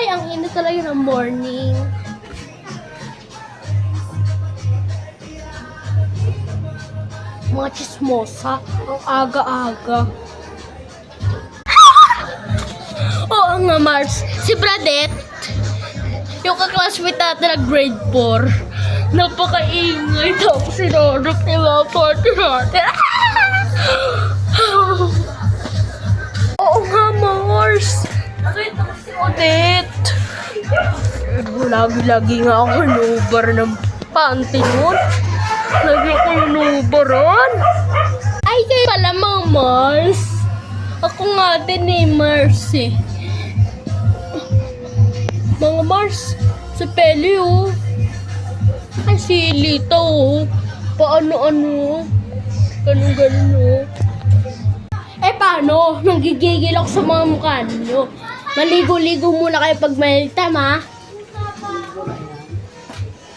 Ay, ang init talaga ng morning. Mga chismosa. Ang aga-aga. Oo nga, Mars. Si Bradet, yung kaklasmate natin na grade 4, napakaingay. Tapos sinurok ni mga party natin. Oo nga, Mars. Nakita ko si Odette. Lagi-lagi nga ako nubar ng panty nun. Lagi ako nubaran. Ay, kayo pala mga Mars. Ako nga din eh, Mars eh. Mga Mars, si Peli oh. Ay, si Lita oh. Paano-ano. Ganun-ganun oh. Eh, paano? Nanggigigil ako sa mga mukha ninyo. Maligo-ligo muna kayo pag may time, ha?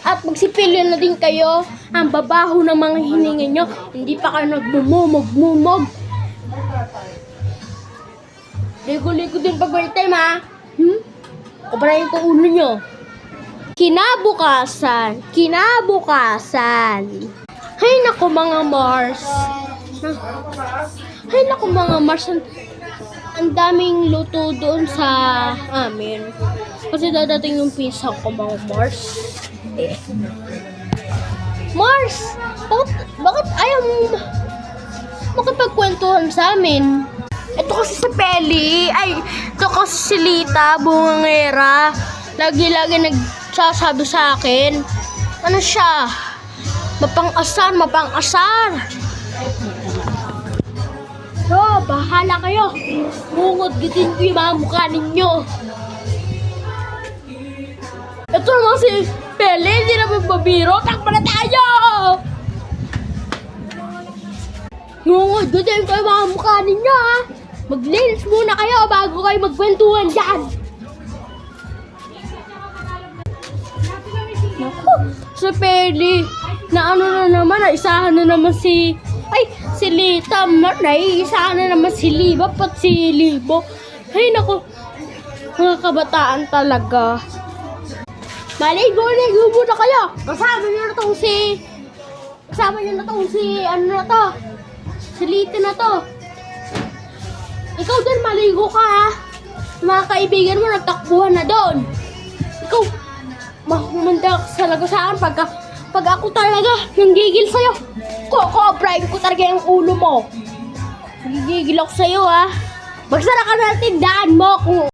At magsipilyo na din kayo. Ang babaho ng mga hininga nyo. Hindi pa kayo nagmumumog-mumog. Ligo-ligo din pag may time, ha? Kubrahin ko ulo nyo. Kinabukasan. Hay naku mga Mars. Hay naku mga Mars. Ang daming luto doon sa amin. Kasi dadating yung pinsan ko mga Mars. Mars! Bakit ayaw mo makipagkwentuhan sa amin? Ito kasi si Peli. Ay, ito kasi si Lita, bungangera. Lagi-lagi nagsasabi sa akin. Ano siya? Mapang-asar. So, bahala kayo. Bungod-gitin ko yung mga mukha ninyo. Ito naman si Peli, hindi na magbabiro. Takpa na tayo! Bungod-gitin ko yung mga mukha ninyo, ha? Maglinis muna kayo bago kayo magkwentuhan dyan. Naku, si Peli. Na ano na naman, naisahan na naman si Lita. Naisahan na naman si Liba, pat si Libo. Ay, naku. Mga kabataan talaga. Maligo muna kayo. Kasama nyo na tong si Lita na to. Ikaw din, maligo ka ha. Mga kaibigan mo, nagtakbuhan na doon. Ikaw, mahumanda ka talaga sa akin pag ako talaga nanggigil sa'yo. Kokobrahin ko talaga yung ulo mo. Nanggigil ako sa'yo ha. Magsara ka na tindahan mo kung